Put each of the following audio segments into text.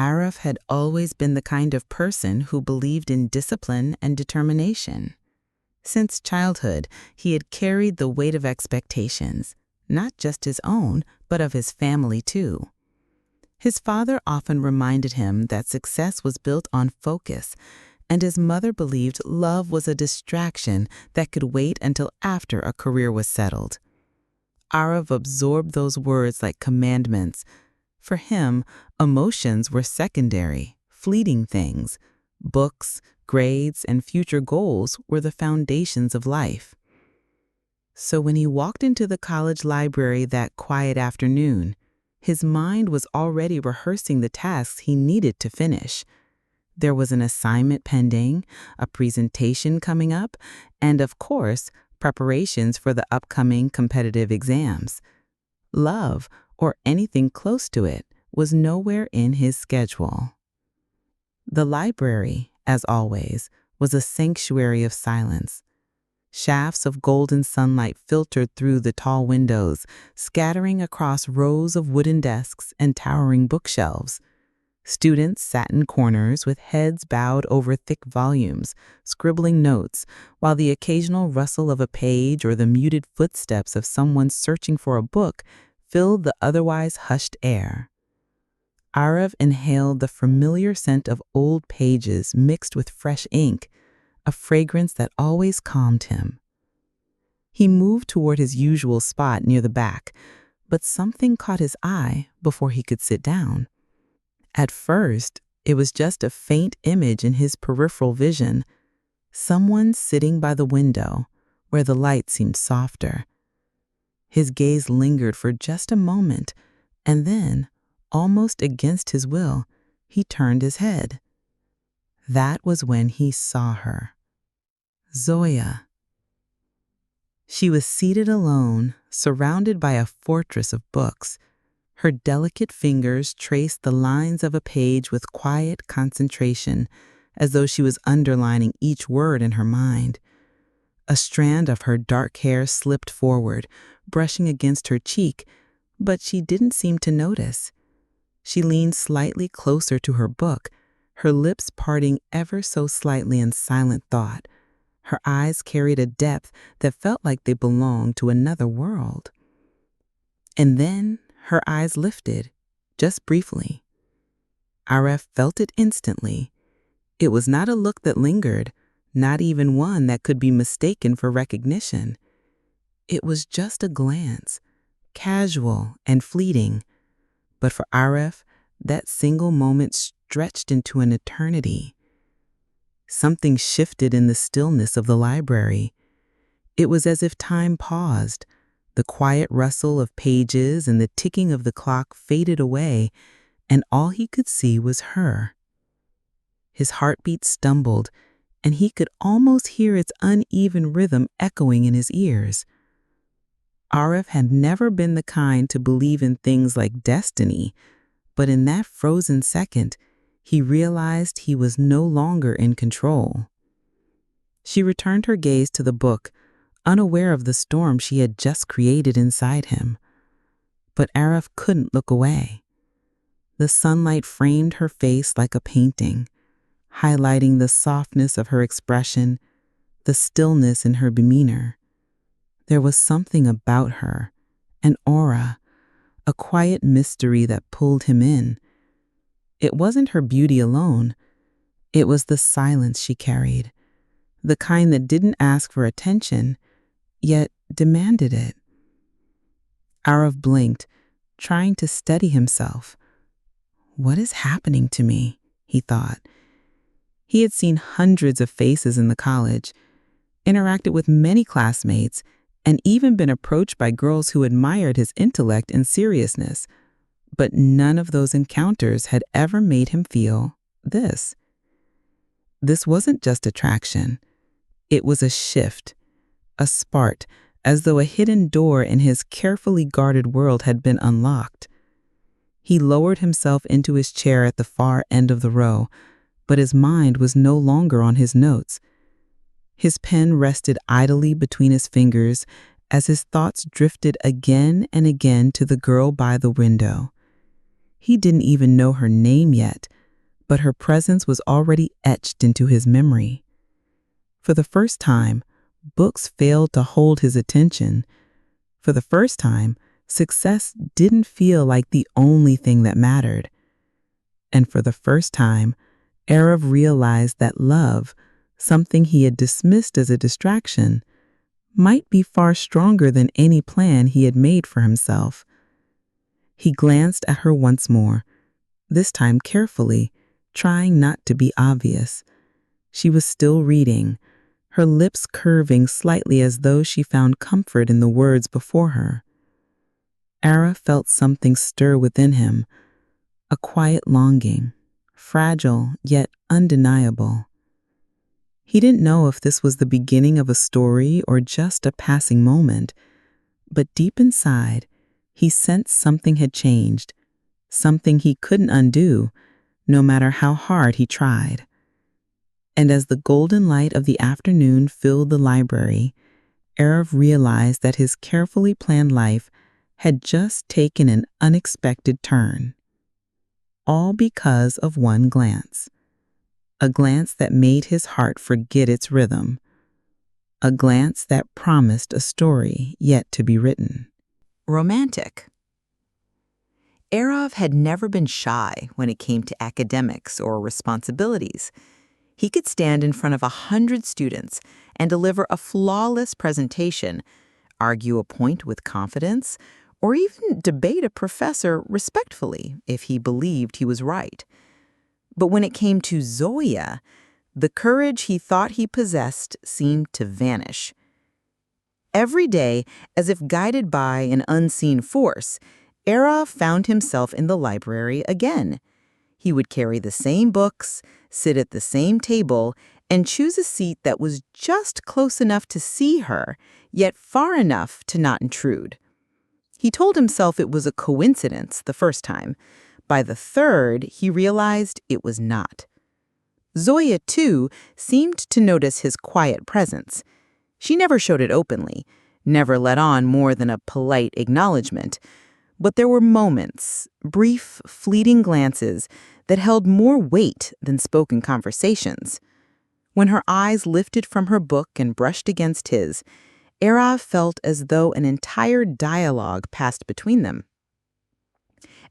Arif had always been the kind of person who believed in discipline and determination. Since childhood, he had carried the weight of expectations, not just his own, but of his family too. His father often reminded him that success was built on focus, and his mother believed love was a distraction that could wait until after a career was settled. Arif absorbed those words like commandments. For him, emotions were secondary, fleeting things. Books, grades, and future goals were the foundations of life. So when he walked into the college library that quiet afternoon, his mind was already rehearsing the tasks he needed to finish. There was an assignment pending, a presentation coming up, and of course, preparations for the upcoming competitive exams. Love, or anything close to it, was nowhere in his schedule. The library, as always, was a sanctuary of silence. Shafts of golden sunlight filtered through the tall windows, scattering across rows of wooden desks and towering bookshelves. Students sat in corners with heads bowed over thick volumes, scribbling notes, while the occasional rustle of a page or the muted footsteps of someone searching for a book filled the otherwise hushed air. Arif inhaled the familiar scent of old pages mixed with fresh ink, a fragrance that always calmed him. He moved toward his usual spot near the back, but something caught his eye before he could sit down. At first, it was just a faint image in his peripheral vision, someone sitting by the window where the light seemed softer. His gaze lingered for just a moment, and then, almost against his will, he turned his head. That was when he saw her. Zoya. She was seated alone, surrounded by a fortress of books. Her delicate fingers traced the lines of a page with quiet concentration, as though she was underlining each word in her mind. A strand of her dark hair slipped forward, brushing against her cheek, but she didn't seem to notice. She leaned slightly closer to her book, her lips parting ever so slightly in silent thought. Her eyes carried a depth that felt like they belonged to another world. And then her eyes lifted, just briefly. Arif felt it instantly. It was not a look that lingered, not even one that could be mistaken for recognition. It was just a glance, casual and fleeting. But for Arif, that single moment stretched into an eternity. Something shifted in the stillness of the library. It was as if time paused. The quiet rustle of pages and the ticking of the clock faded away, and all he could see was her. His heartbeat stumbled, and he could almost hear its uneven rhythm echoing in his ears. Arif had never been the kind to believe in things like destiny, but in that frozen second, he realized he was no longer in control. She returned her gaze to the book, unaware of the storm she had just created inside him. But Arif couldn't look away. The sunlight framed her face like a painting, highlighting the softness of her expression, the stillness in her demeanor. There was something about her, an aura, a quiet mystery that pulled him in. It wasn't her beauty alone. It was the silence she carried, the kind that didn't ask for attention, yet demanded it. Arif blinked, trying to steady himself. What is happening to me? He thought. He had seen hundreds of faces in the college, interacted with many classmates, and even been approached by girls who admired his intellect and seriousness. But none of those encounters had ever made him feel this. This wasn't just attraction. It was a shift, a spark, as though a hidden door in his carefully guarded world had been unlocked. He lowered himself into his chair at the far end of the row, but his mind was no longer on his notes. His pen rested idly between his fingers as his thoughts drifted again and again to the girl by the window. He didn't even know her name yet, but her presence was already etched into his memory. For the first time, books failed to hold his attention. For the first time, success didn't feel like the only thing that mattered. And for the first time, Arav realized that love, something he had dismissed as a distraction, might be far stronger than any plan he had made for himself. He glanced at her once more, this time carefully, trying not to be obvious. She was still reading, her lips curving slightly as though she found comfort in the words before her. Ara felt something stir within him, a quiet longing, fragile yet undeniable. He didn't know if this was the beginning of a story or just a passing moment, but deep inside, he sensed something had changed, something he couldn't undo, no matter how hard he tried. And as the golden light of the afternoon filled the library, Arav realized that his carefully planned life had just taken an unexpected turn. All because of one glance. A glance that made his heart forget its rhythm. A glance that promised a story yet to be written. Romantic. Arav had never been shy when it came to academics or responsibilities. He could stand in front of 100 students and deliver a flawless presentation, argue a point with confidence, or even debate a professor respectfully if he believed he was right. But when it came to Zoya, the courage he thought he possessed seemed to vanish. Every day, as if guided by an unseen force, Arav found himself in the library again. He would carry the same books, sit at the same table, and choose a seat that was just close enough to see her, yet far enough to not intrude. He told himself it was a coincidence the first time. By the third, he realized it was not. Zoya, too, seemed to notice his quiet presence. She never showed it openly, never let on more than a polite acknowledgement. But there were moments, brief, fleeting glances, that held more weight than spoken conversations. When her eyes lifted from her book and brushed against his, Arav felt as though an entire dialogue passed between them.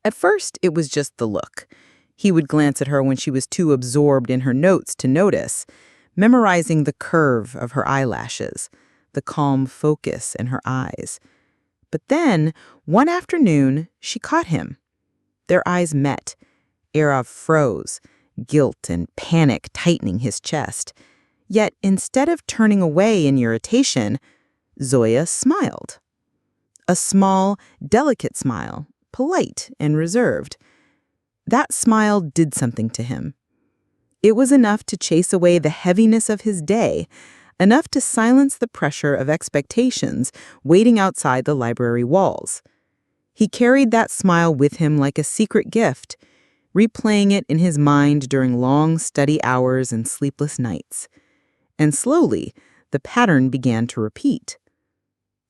At first, it was just the look. He would glance at her when she was too absorbed in her notes to notice, memorizing the curve of her eyelashes, the calm focus in her eyes. But then, one afternoon, she caught him. Their eyes met. Arav froze, guilt and panic tightening his chest. Yet, instead of turning away in irritation, Zoya smiled. A small, delicate smile, polite and reserved. That smile did something to him. It was enough to chase away the heaviness of his day, enough to silence the pressure of expectations waiting outside the library walls. He carried that smile with him like a secret gift, replaying it in his mind during long study hours and sleepless nights. And slowly, the pattern began to repeat.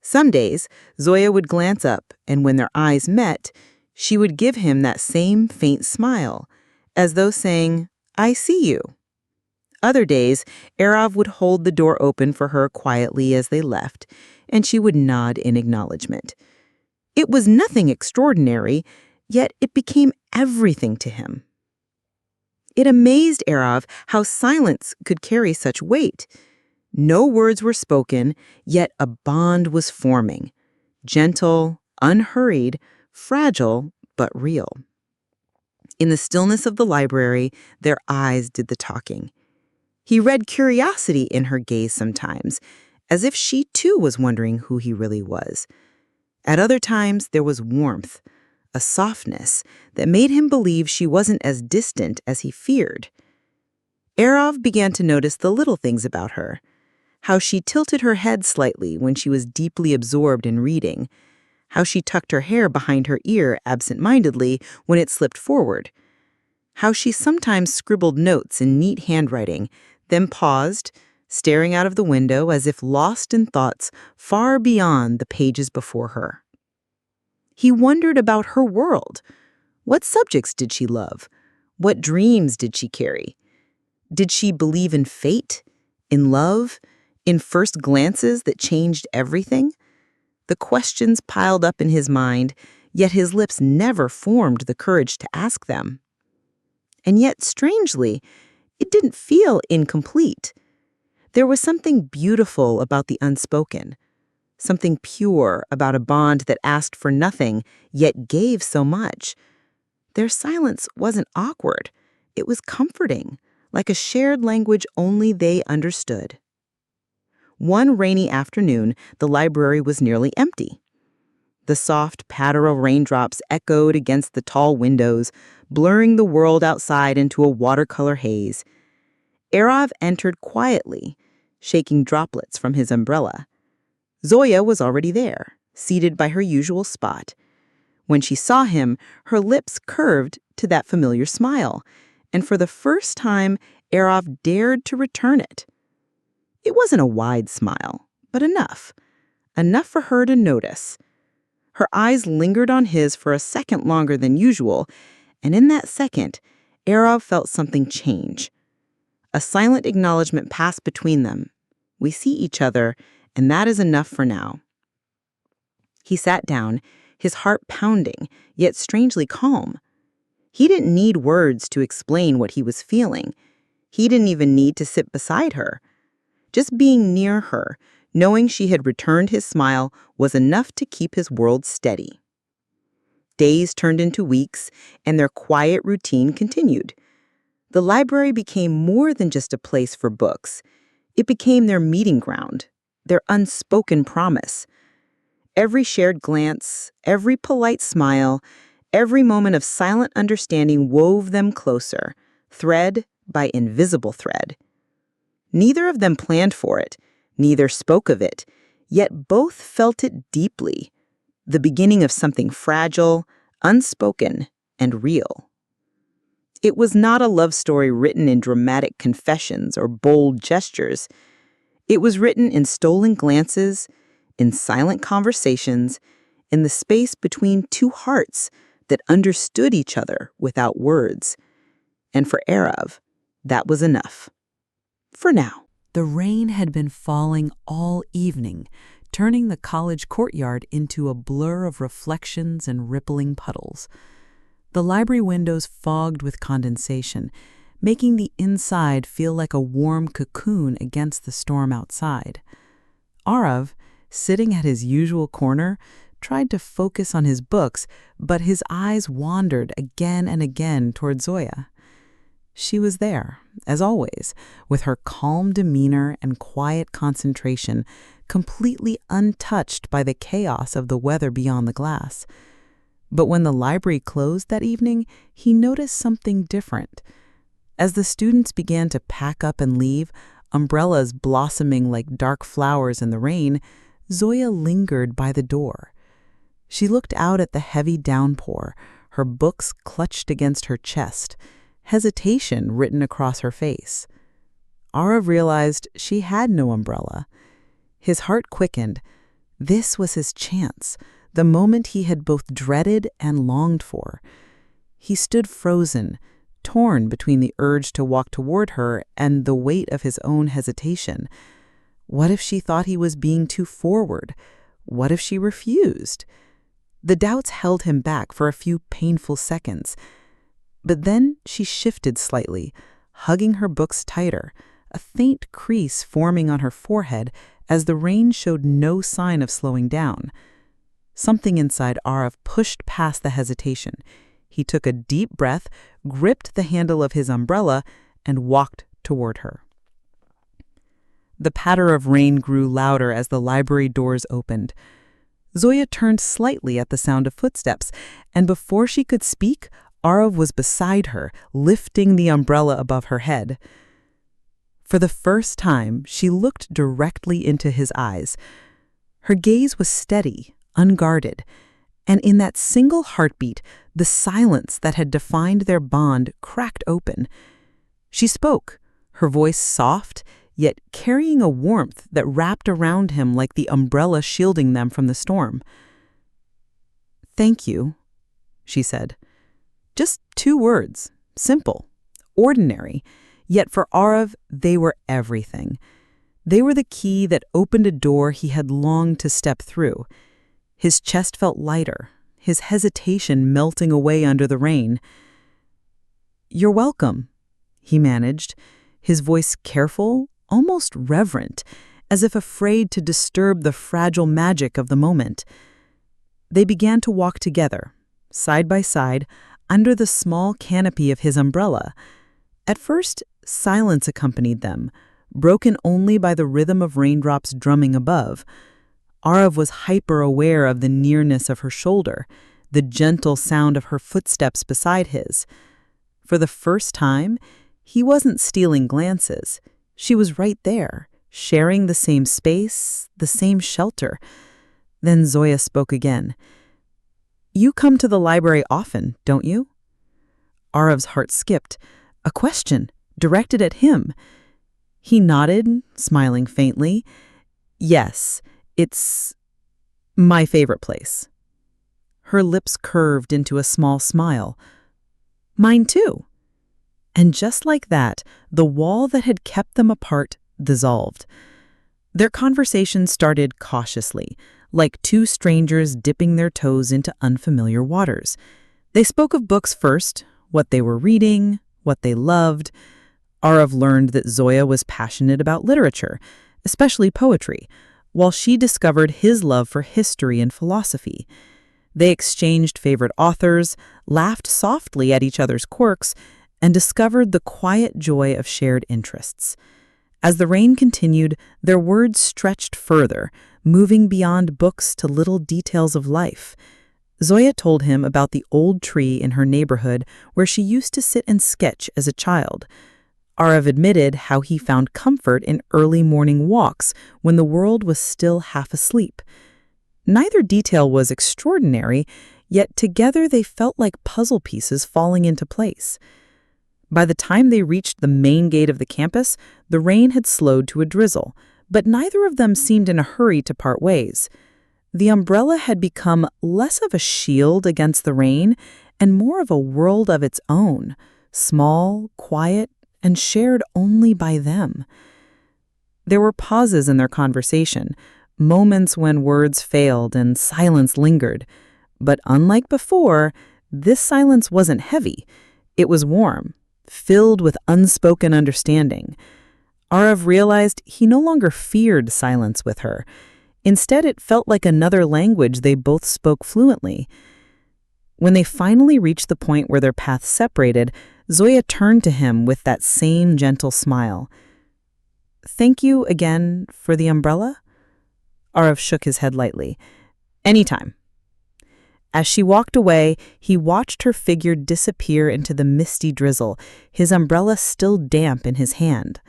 Some days, Zoya would glance up, and when their eyes met, she would give him that same faint smile, as though saying, "I see you." Other days, Arav would hold the door open for her quietly as they left, and she would nod in acknowledgement. It was nothing extraordinary, yet it became everything to him. It amazed Arav how silence could carry such weight. No words were spoken, yet a bond was forming. Gentle, unhurried, fragile, but real. In the stillness of the library, their eyes did the talking. He read curiosity in her gaze sometimes, as if she too was wondering who he really was. At other times, there was warmth, a softness that made him believe she wasn't as distant as he feared. Arav began to notice the little things about her, how she tilted her head slightly when she was deeply absorbed in reading, how she tucked her hair behind her ear absent-mindedly when it slipped forward, how she sometimes scribbled notes in neat handwriting, then paused, staring out of the window as if lost in thoughts far beyond the pages before her. He wondered about her world. What subjects did she love? What dreams did she carry? Did she believe in fate, in love, in first glances that changed everything? The questions piled up in his mind, yet his lips never formed the courage to ask them. And yet, strangely, it didn't feel incomplete. There was something beautiful about the unspoken, something pure about a bond that asked for nothing, yet gave so much. Their silence wasn't awkward. It was comforting, like a shared language only they understood. One rainy afternoon, the library was nearly empty. The soft patter of raindrops echoed against the tall windows, blurring the world outside into a watercolor haze. Erav entered quietly, shaking droplets from his umbrella. Zoya was already there, seated by her usual spot. When she saw him, her lips curved to that familiar smile, and for the first time, Erav dared to return it. It wasn't a wide smile, but enough for her to notice. Her eyes lingered on his for a second longer than usual, and in that second, Erav felt something change. A silent acknowledgement passed between them. We see each other, and that is enough for now. He sat down, his heart pounding, yet strangely calm. He didn't need words to explain what he was feeling. He didn't even need to sit beside her. Just being near her, knowing she had returned his smile, was enough to keep his world steady. Days turned into weeks, and their quiet routine continued. The library became more than just a place for books. It became their meeting ground, their unspoken promise. Every shared glance, every polite smile, every moment of silent understanding wove them closer, thread by invisible thread. Neither of them planned for it, neither spoke of it, yet both felt it deeply, the beginning of something fragile, unspoken, and real. It was not a love story written in dramatic confessions or bold gestures. It was written in stolen glances, in silent conversations, in the space between two hearts that understood each other without words. And for Erav, that was enough. For now. The rain had been falling all evening, turning the college courtyard into a blur of reflections and rippling puddles. The library windows fogged with condensation, making the inside feel like a warm cocoon against the storm outside. Arav, sitting at his usual corner, tried to focus on his books, but his eyes wandered again and again toward Zoya. She was there, as always, with her calm demeanor and quiet concentration, completely untouched by the chaos of the weather beyond the glass. But when the library closed that evening, he noticed something different. As the students began to pack up and leave, umbrellas blossoming like dark flowers in the rain, Zoya lingered by the door. She looked out at the heavy downpour, her books clutched against her chest, hesitation written across her face. Arav realized she had no umbrella. His heart quickened. This was his chance, the moment he had both dreaded and longed for. He stood frozen, torn between the urge to walk toward her and the weight of his own hesitation. What if she thought he was being too forward? What if she refused? The doubts held him back for a few painful seconds. But then she shifted slightly, hugging her books tighter, a faint crease forming on her forehead as the rain showed no sign of slowing down. Something inside Arav pushed past the hesitation. He took a deep breath, gripped the handle of his umbrella, and walked toward her. The patter of rain grew louder as the library doors opened. Zoya turned slightly at the sound of footsteps, and before she could speak, Arav was beside her, lifting the umbrella above her head. For the first time, she looked directly into his eyes. Her gaze was steady, unguarded, and in that single heartbeat, the silence that had defined their bond cracked open. She spoke, her voice soft, yet carrying a warmth that wrapped around him like the umbrella shielding them from the storm. "Thank you," she said. Just 2 words, simple, ordinary, yet for Arav, they were everything. They were the key that opened a door he had longed to step through. His chest felt lighter, his hesitation melting away under the rain. "You're welcome," he managed, his voice careful, almost reverent, as if afraid to disturb the fragile magic of the moment. They began to walk together, side by side, under the small canopy of his umbrella. At first, silence accompanied them, broken only by the rhythm of raindrops drumming above. Arav was hyper-aware of the nearness of her shoulder, the gentle sound of her footsteps beside his. For the first time, he wasn't stealing glances. She was right there, sharing the same space, the same shelter. Then Zoya spoke again. "You come to the library often, don't you?" Arav's heart skipped. A question, directed at him. He nodded, smiling faintly. "Yes, it's my favorite place." Her lips curved into a small smile. "Mine too." And just like that, the wall that had kept them apart dissolved. Their conversation started cautiously, like 2 strangers dipping their toes into unfamiliar waters. They spoke of books first, what they were reading, what they loved. Arav learned that Zoya was passionate about literature, especially poetry, while she discovered his love for history and philosophy. They exchanged favorite authors, laughed softly at each other's quirks, and discovered the quiet joy of shared interests. As the rain continued, their words stretched further, moving beyond books to little details of life. Zoya told him about the old tree in her neighborhood where she used to sit and sketch as a child. Arav admitted how he found comfort in early morning walks when the world was still half asleep. Neither detail was extraordinary, yet together they felt like puzzle pieces falling into place. By the time they reached the main gate of the campus, the rain had slowed to a drizzle, but neither of them seemed in a hurry to part ways. The umbrella had become less of a shield against the rain and more of a world of its own, small, quiet, and shared only by them. There were pauses in their conversation, moments when words failed and silence lingered. But unlike before, this silence wasn't heavy. It was warm, filled with unspoken understanding. Arav realized he no longer feared silence with her. Instead, it felt like another language they both spoke fluently. When they finally reached the point where their paths separated, Zoya turned to him with that same gentle smile. "Thank you again for the umbrella?" Arav shook his head lightly. "Anytime." As she walked away, he watched her figure disappear into the misty drizzle, his umbrella still damp in his hand.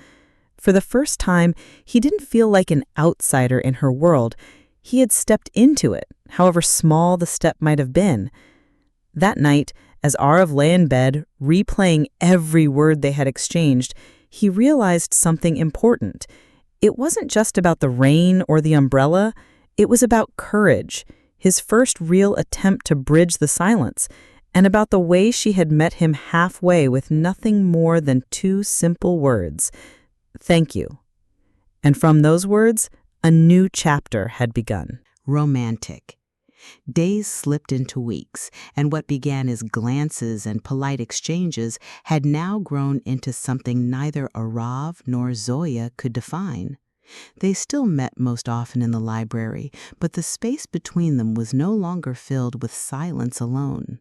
For the first time, he didn't feel like an outsider in her world. He had stepped into it, however small the step might have been. That night, as Arav lay in bed, replaying every word they had exchanged, he realized something important. It wasn't just about the rain or the umbrella, it was about courage, his first real attempt to bridge the silence, and about the way she had met him halfway with nothing more than 2 simple words, "Thank you." And from those words, a new chapter had begun. Romantic. Days slipped into weeks, and what began as glances and polite exchanges had now grown into something neither Arav nor Zoya could define. They still met most often in the library, but the space between them was no longer filled with silence alone.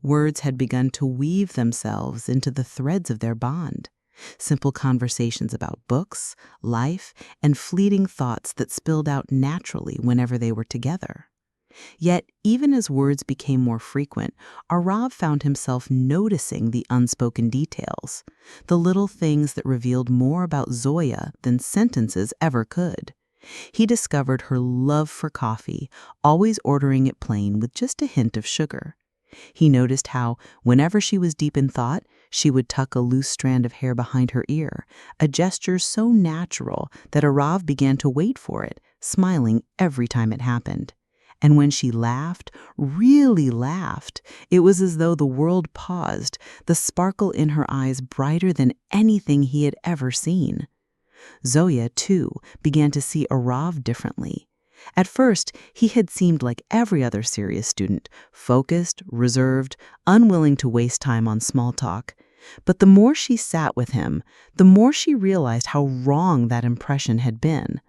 Words had begun to weave themselves into the threads of their bond. Simple conversations about books, life, and fleeting thoughts that spilled out naturally whenever they were together. Yet, even as words became more frequent, Arav found himself noticing the unspoken details, the little things that revealed more about Zoya than sentences ever could. He discovered her love for coffee, always ordering it plain with just a hint of sugar. He noticed how, whenever she was deep in thought, she would tuck a loose strand of hair behind her ear, a gesture so natural that Arav began to wait for it, smiling every time it happened. And when she laughed, really laughed, it was as though the world paused, the sparkle in her eyes brighter than anything he had ever seen. Zoya, too, began to see Arav differently. At first, he had seemed like every other serious student, focused, reserved, unwilling to waste time on small talk. But the more she sat with him, the more she realized how wrong that impression had been.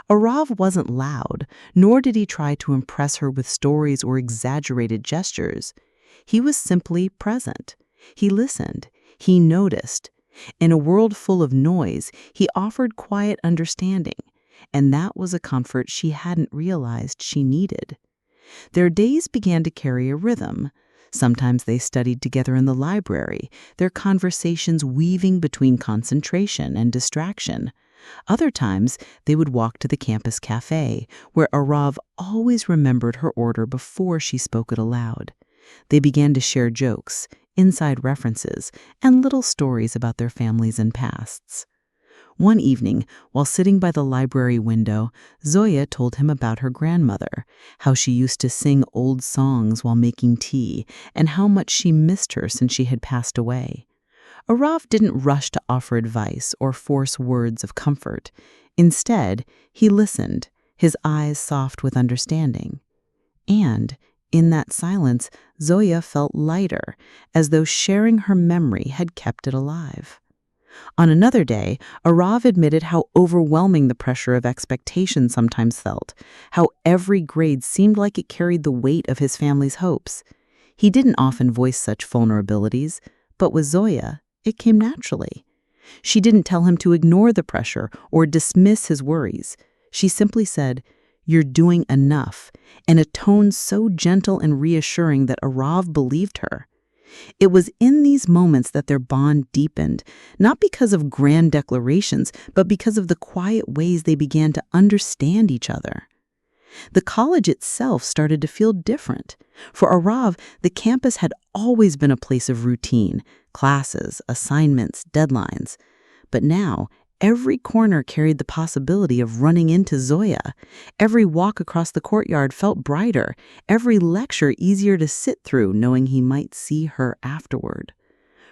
Arav wasn't loud, nor did he try to impress her with stories or exaggerated gestures. He was simply present. He listened. He noticed. In a world full of noise, he offered quiet understanding, and that was a comfort she hadn't realized she needed. Their days began to carry a rhythm. Sometimes they studied together in the library, their conversations weaving between concentration and distraction. Other times, they would walk to the campus cafe, where Arav always remembered her order before she spoke it aloud. They began to share jokes, inside references, and little stories about their families and pasts. One evening, while sitting by the library window, Zoya told him about her grandmother, how she used to sing old songs while making tea, and how much she missed her since she had passed away. Arav didn't rush to offer advice or force words of comfort. Instead, he listened, his eyes soft with understanding. And, in that silence, Zoya felt lighter, as though sharing her memory had kept it alive. On another day, Arav admitted how overwhelming the pressure of expectation sometimes felt, how every grade seemed like it carried the weight of his family's hopes. He didn't often voice such vulnerabilities, but with Zoya, it came naturally. She didn't tell him to ignore the pressure or dismiss his worries. She simply said, "You're doing enough," in a tone so gentle and reassuring that Arav believed her. It was in these moments that their bond deepened, not because of grand declarations, but because of the quiet ways they began to understand each other. The college itself started to feel different. For Arav, the campus had always been a place of routine, classes, assignments, deadlines. But now, every corner carried the possibility of running into Zoya. Every walk across the courtyard felt brighter, every lecture easier to sit through, knowing he might see her afterward.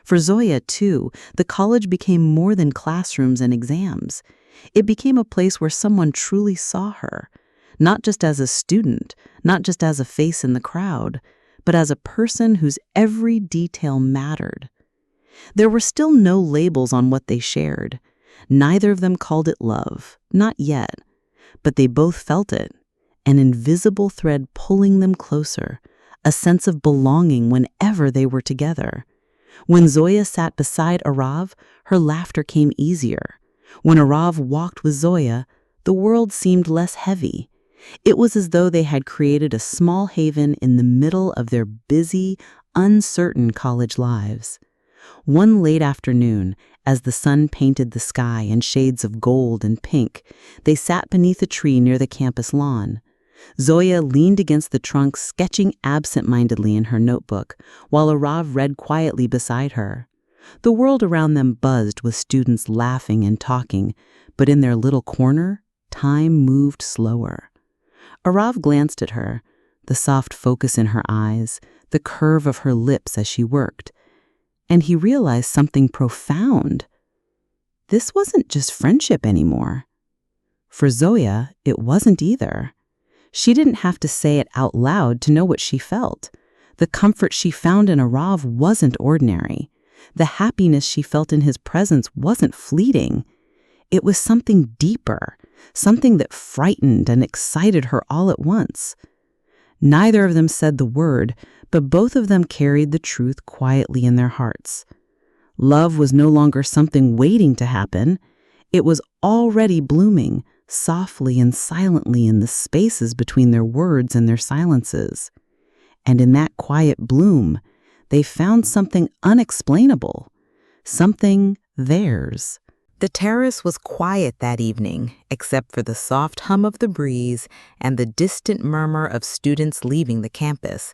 For Zoya, too, the college became more than classrooms and exams. It became a place where someone truly saw her, not just as a student, not just as a face in the crowd, but as a person whose every detail mattered. There were still no labels on what they shared. Neither of them called it love, not yet, but they both felt it, an invisible thread pulling them closer, a sense of belonging whenever they were together. When Zoya sat beside Arav, her laughter came easier. When Arav walked with Zoya, the world seemed less heavy. It was as though they had created a small haven in the middle of their busy, uncertain college lives. One late afternoon, as the sun painted the sky in shades of gold and pink, they sat beneath a tree near the campus lawn. Zoya leaned against the trunk, sketching absent-mindedly in her notebook, while Arav read quietly beside her. The world around them buzzed with students laughing and talking, but in their little corner, time moved slower. Arav glanced at her, the soft focus in her eyes, the curve of her lips as she worked, and he realized something profound. This wasn't just friendship anymore. For Zoya, it wasn't either. She didn't have to say it out loud to know what she felt. The comfort she found in Arav wasn't ordinary. The happiness she felt in his presence wasn't fleeting. It was something deeper, something that frightened and excited her all at once. Neither of them said the word, but both of them carried the truth quietly in their hearts. Love was no longer something waiting to happen. It was already blooming, softly and silently in the spaces between their words and their silences. And in that quiet bloom, they found something unexplainable, something theirs. The terrace was quiet that evening, except for the soft hum of the breeze and the distant murmur of students leaving the campus.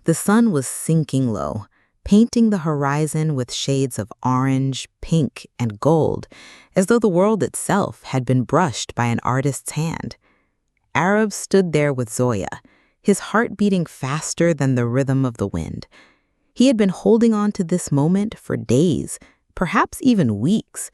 The sun was sinking low, painting the horizon with shades of orange, pink, and gold, as though the world itself had been brushed by an artist's hand. Arab stood there with Zoya, his heart beating faster than the rhythm of the wind. He had been holding on to this moment for days, perhaps even weeks.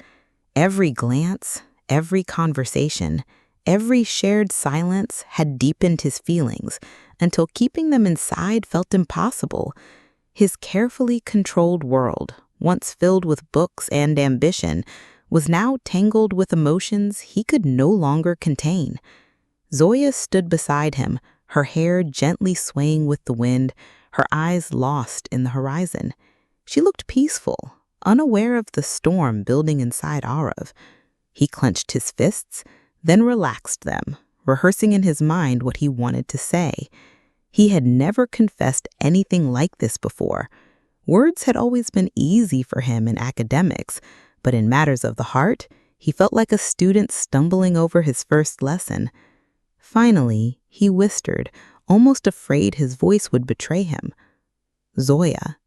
Every glance, every conversation, every shared silence had deepened his feelings until keeping them inside felt impossible. His carefully controlled world, once filled with books and ambition, was now tangled with emotions he could no longer contain. Zoya stood beside him, her hair gently swaying with the wind, her eyes lost in the horizon. She looked peaceful, unaware of the storm building inside Arav. He clenched his fists, then relaxed them, rehearsing in his mind what he wanted to say. He had never confessed anything like this before. Words had always been easy for him in academics, but in matters of the heart, he felt like a student stumbling over his first lesson. Finally, he whispered, almost afraid his voice would betray him. "Zoya."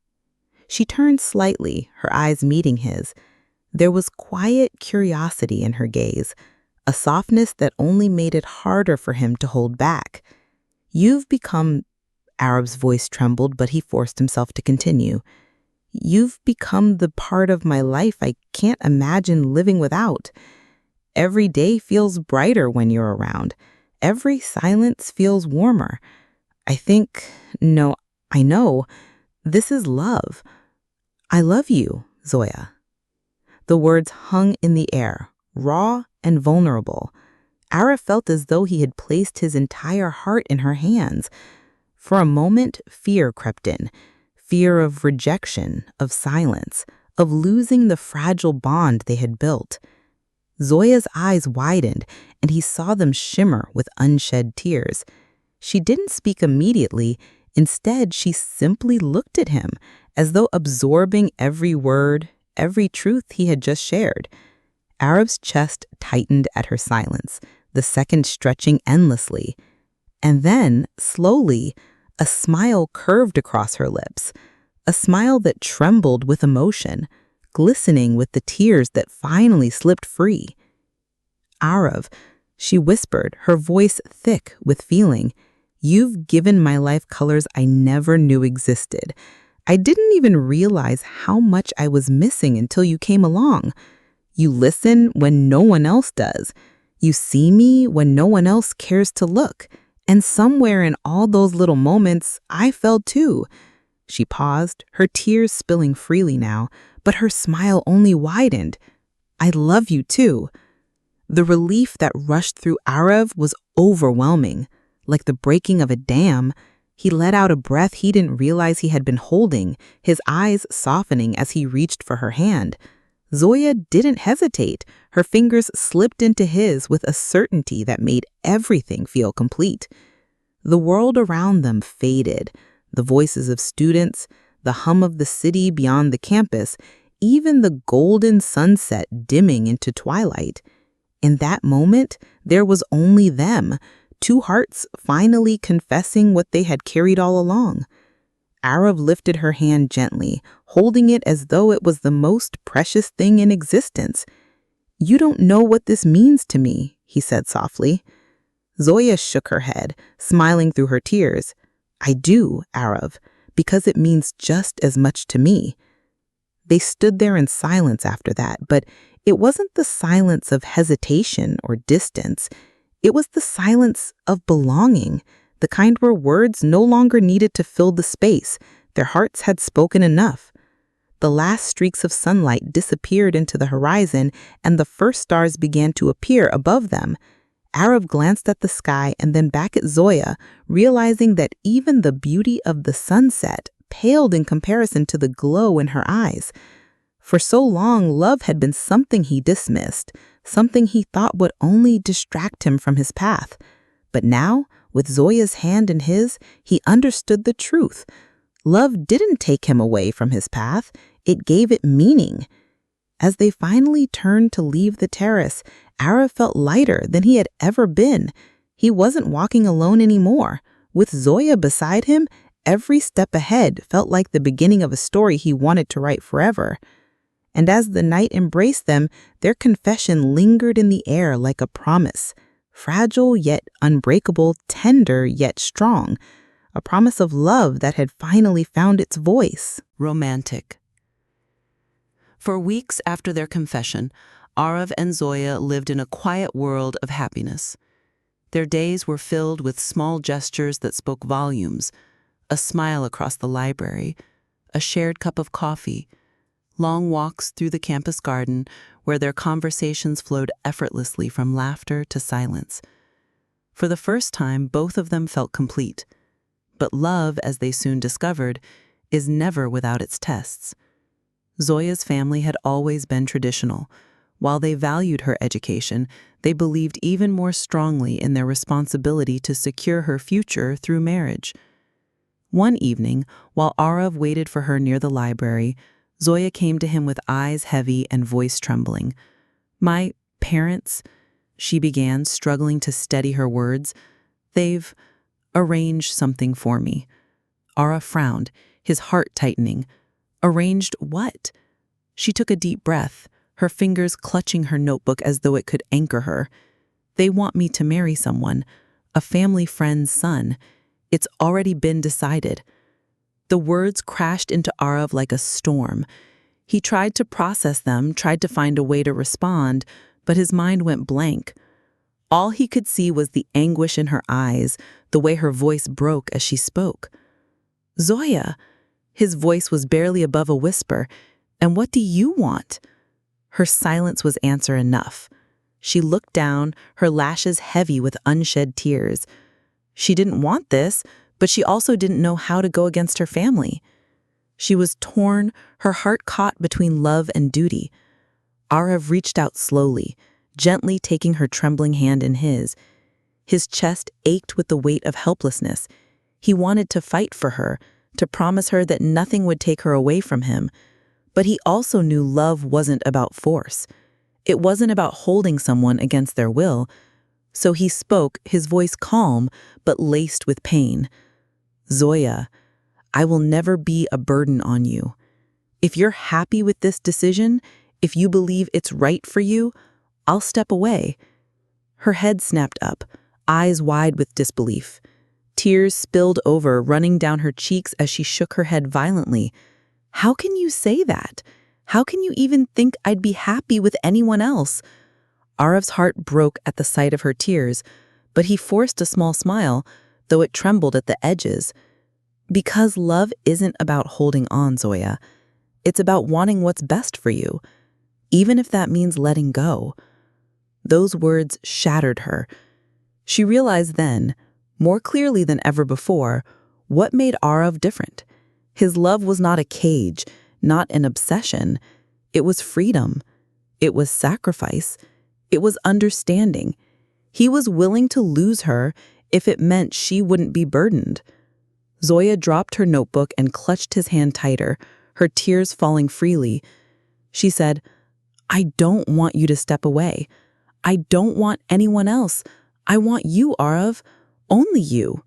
She turned slightly, her eyes meeting his. There was quiet curiosity in her gaze, a softness that only made it harder for him to hold back. "You've become," Arab's voice trembled, but he forced himself to continue. "You've become the part of my life I can't imagine living without. Every day feels brighter when you're around. Every silence feels warmer. I know, this is love. I love you, Zoya." The words hung in the air, raw and vulnerable. Ara felt as though he had placed his entire heart in her hands. For a moment, fear crept in. Fear of rejection, of silence, of losing the fragile bond they had built. Zoya's eyes widened, and he saw them shimmer with unshed tears. She didn't speak immediately. Instead, she simply looked at him, as though absorbing every word, every truth he had just shared. Arab's chest tightened at her silence, the seconds stretching endlessly. And then, slowly, a smile curved across her lips, a smile that trembled with emotion, glistening with the tears that finally slipped free. "Arav," she whispered, her voice thick with feeling, "you've given my life colors I never knew existed. I didn't even realize how much I was missing until you came along. You listen when no one else does. You see me when no one else cares to look. And somewhere in all those little moments, I fell too." She paused, her tears spilling freely now, but her smile only widened. "I love you too." The relief that rushed through Arav was overwhelming. Like the breaking of a dam, he let out a breath he didn't realize he had been holding, his eyes softening as he reached for her hand. Zoya didn't hesitate. Her fingers slipped into his with a certainty that made everything feel complete. The world around them faded. The voices of students, the hum of the city beyond the campus, even the golden sunset dimming into twilight. In that moment, there was only them, two hearts finally confessing what they had carried all along. Arav lifted her hand gently, holding it as though it was the most precious thing in existence. "You don't know what this means to me," he said softly. Zoya shook her head, smiling through her tears. "I do, Arav, because it means just as much to me." They stood there in silence after that, but it wasn't the silence of hesitation or distance. It was the silence of belonging, the kind where words no longer needed to fill the space. Their hearts had spoken enough. The last streaks of sunlight disappeared into the horizon, and the first stars began to appear above them. Arav glanced at the sky and then back at Zoya, realizing that even the beauty of the sunset paled in comparison to the glow in her eyes. For so long, love had been something he dismissed, something he thought would only distract him from his path. But now, with Zoya's hand in his, he understood the truth. Love didn't take him away from his path, it gave it meaning. As they finally turned to leave the terrace, Ara felt lighter than he had ever been. He wasn't walking alone anymore. With Zoya beside him, every step ahead felt like the beginning of a story he wanted to write forever. And as the night embraced them, their confession lingered in the air like a promise. fragile yet unbreakable, tender yet strong, a promise of love that had finally found its voice. Romantic. For weeks after their confession, Arav and Zoya lived in a quiet world of happiness. Their days were filled with small gestures that spoke volumes: a smile across the library, a shared cup of coffee, long walks through the campus garden where their conversations flowed effortlessly from laughter to silence. For the first time, both of them felt complete. But love, as they soon discovered, is never without its tests. Zoya's family had always been traditional. While they valued her education, they believed even more strongly in their responsibility to secure her future through marriage. One evening, while Arav waited for her near the library, Zoya came to him with eyes heavy and voice trembling. "My parents," she began, struggling to steady her words, "they've arranged something for me." Arav frowned, his heart tightening. "Arranged what?" She took a deep breath, her fingers clutching her notebook as though it could anchor her. "They want me to marry someone, a family friend's son. It's already been decided." The words crashed into Arav like a storm. He tried to process them, tried to find a way to respond, but his mind went blank. All he could see was the anguish in her eyes, the way her voice broke as she spoke. "Zoya," his voice was barely above a whisper, "and what do you want?" Her silence was answer enough. She looked down, her lashes heavy with unshed tears. She didn't want this, but she also didn't know how to go against her family. She was torn, her heart caught between love and duty. Arav reached out slowly, gently taking her trembling hand in his. His chest ached with the weight of helplessness. He wanted to fight for her, to promise her that nothing would take her away from him. But he also knew love wasn't about force. It wasn't about holding someone against their will. So he spoke, his voice calm, but laced with pain. "Zoya, I will never be a burden on you. If you're happy with this decision, if you believe it's right for you, I'll step away." Her head snapped up, eyes wide with disbelief. Tears spilled over, running down her cheeks as she shook her head violently. "How can you say that? How can you even think I'd be happy with anyone else?" Arav's heart broke at the sight of her tears, but he forced a small smile, though it trembled at the edges. "Because love isn't about holding on, Zoya. It's about wanting what's best for you, even if that means letting go." Those words shattered her. She realized then, more clearly than ever before, what made Arav different. His love was not a cage, not an obsession. It was freedom. It was sacrifice. It was understanding. He was willing to lose her if it meant she wouldn't be burdened. Zoya dropped her notebook and clutched his hand tighter, her tears falling freely. She said, "I don't want you to step away. I don't want anyone else. I want you, Arav. Only you."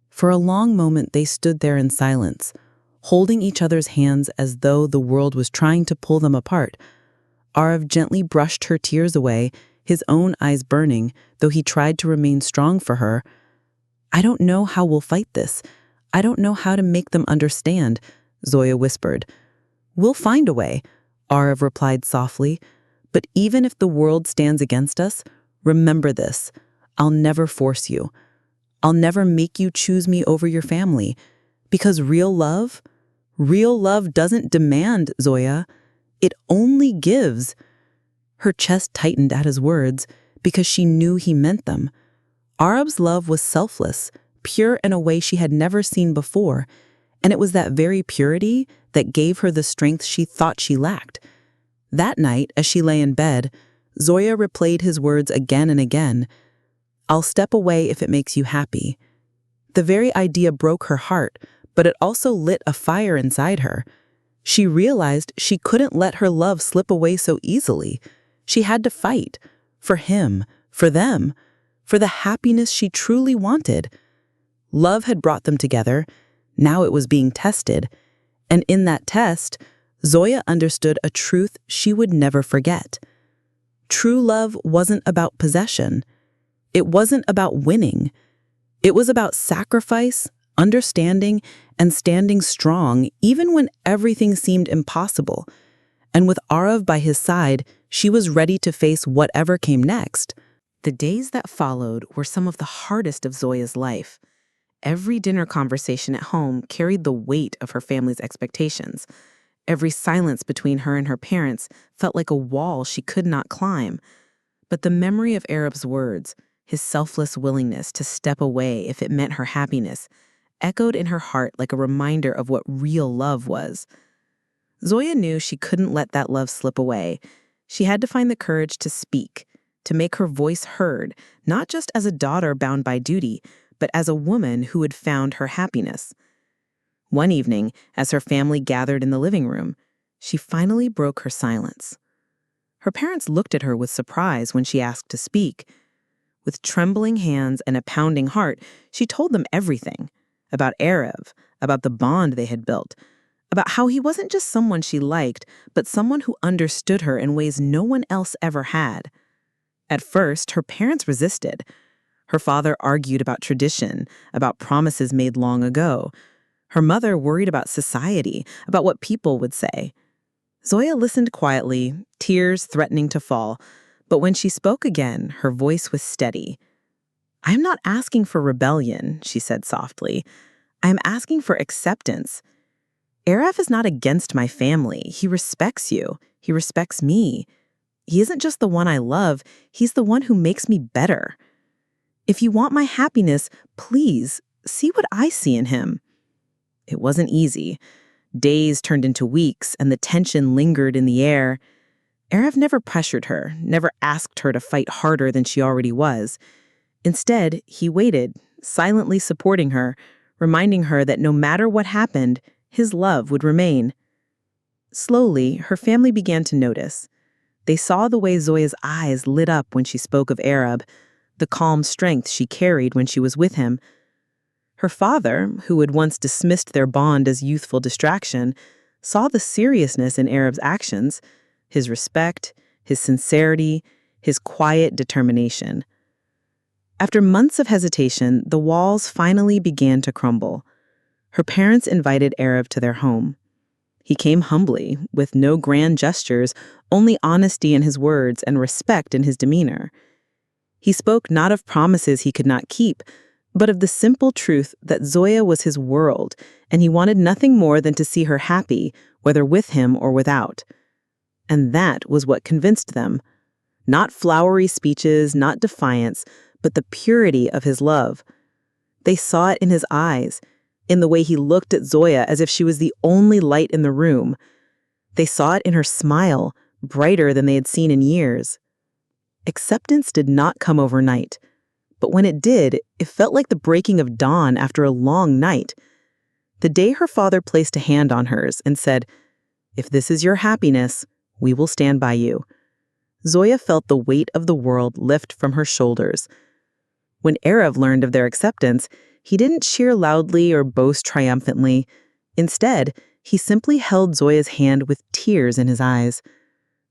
For a long moment they stood there in silence, holding each other's hands as though the world was trying to pull them apart. Arav gently brushed her tears away, his own eyes burning, though he tried to remain strong for her. "I don't know how we'll fight this. I don't know how to make them understand," Zoya whispered. "We'll find a way," Arav replied softly. "But even if the world stands against us, remember this. I'll never force you. I'll never make you choose me over your family. Because real love doesn't demand, Zoya. It only gives." Her chest tightened at his words because she knew he meant them. Arav's love was selfless, pure in a way she had never seen before, and it was that very purity that gave her the strength she thought she lacked. That night, as she lay in bed, Zoya replayed his words again and again. "I'll step away if it makes you happy." The very idea broke her heart, but it also lit a fire inside her. She realized she couldn't let her love slip away so easily. She had to fight. For him, for them, for the happiness she truly wanted. Love had brought them together. Now it was being tested. And in that test, Zoya understood a truth she would never forget. True love wasn't about possession. It wasn't about winning. It was about sacrifice, understanding, and standing strong even when everything seemed impossible. And with Arav by his side, she was ready to face whatever came next. The days that followed were some of the hardest of Zoya's life. Every dinner conversation at home carried the weight of her family's expectations. Every silence between her and her parents felt like a wall she could not climb. But the memory of Arab's words, his selfless willingness to step away if it meant her happiness, echoed in her heart like a reminder of what real love was. Zoya knew she couldn't let that love slip away. She had to find the courage to speak, to make her voice heard, not just as a daughter bound by duty, but as a woman who had found her happiness. One evening, as her family gathered in the living room, she finally broke her silence. Her parents looked at her with surprise when she asked to speak. With trembling hands and a pounding heart, she told them everything about Arav, about the bond they had built, about how he wasn't just someone she liked, but someone who understood her in ways no one else ever had. At first, her parents resisted. Her father argued about tradition, about promises made long ago. Her mother worried about society, about what people would say. Zoya listened quietly, tears threatening to fall, but when she spoke again, her voice was steady. "I'm not asking for rebellion," she said softly. "I'm asking for acceptance. Araf is not against my family. He respects you. He respects me. He isn't just the one I love, he's the one who makes me better. If you want my happiness, please see what I see in him." It wasn't easy. Days turned into weeks, and the tension lingered in the air. Araf never pressured her, never asked her to fight harder than she already was. Instead, he waited, silently supporting her, reminding her that no matter what happened, his love would remain. Slowly, her family began to notice. They saw the way Zoya's eyes lit up when she spoke of Arab, the calm strength she carried when she was with him. Her father, who had once dismissed their bond as youthful distraction, saw the seriousness in Arab's actions, his respect, his sincerity, his quiet determination. After months of hesitation, the walls finally began to crumble. Her parents invited Arab to their home. He came humbly, with no grand gestures, only honesty in his words and respect in his demeanor. He spoke not of promises he could not keep, but of the simple truth that Zoya was his world, and he wanted nothing more than to see her happy, whether with him or without. And that was what convinced them. Not flowery speeches, not defiance, but the purity of his love. They saw it in his eyes, in the way he looked at Zoya as if she was the only light in the room. They saw it in her smile, brighter than they had seen in years. Acceptance did not come overnight, but when it did, it felt like the breaking of dawn after a long night. The day her father placed a hand on hers and said, "If this is your happiness, we will stand by you," Zoya felt the weight of the world lift from her shoulders. When Arav learned of their acceptance, he didn't cheer loudly or boast triumphantly. Instead, he simply held Zoya's hand with tears in his eyes.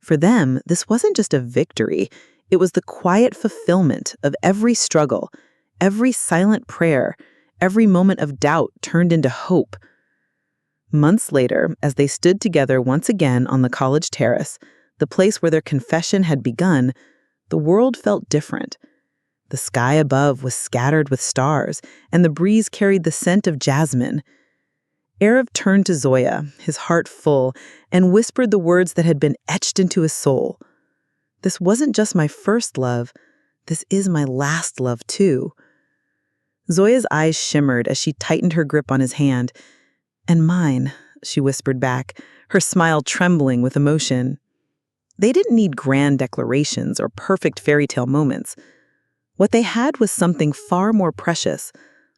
For them, this wasn't just a victory. It was the quiet fulfillment of every struggle, every silent prayer, every moment of doubt turned into hope. Months later, as they stood together once again on the college terrace, the place where their confession had begun, the world felt different. The sky above was scattered with stars, and the breeze carried the scent of jasmine. Arab turned to Zoya, his heart full, and whispered the words that had been etched into his soul. "This wasn't just my first love. This is my last love, too." Zoya's eyes shimmered as she tightened her grip on his hand. "And mine," she whispered back, her smile trembling with emotion. They didn't need grand declarations or perfect fairy tale moments. What they had was something far more precious,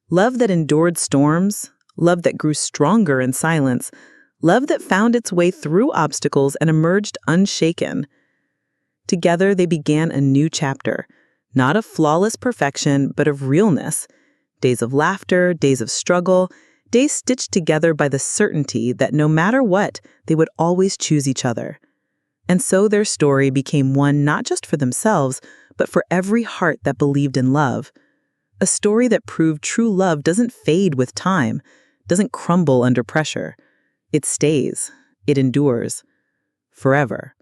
love that endured storms, love that grew stronger in silence, love that found its way through obstacles and emerged unshaken. Together, they began a new chapter, not of flawless perfection, but of realness. Days of laughter, days of struggle, days stitched together by the certainty that no matter what, they would always choose each other. And so their story became one not just for themselves, but for every heart that believed in love. A story that proved true love doesn't fade with time, doesn't crumble under pressure. It stays. It endures. Forever.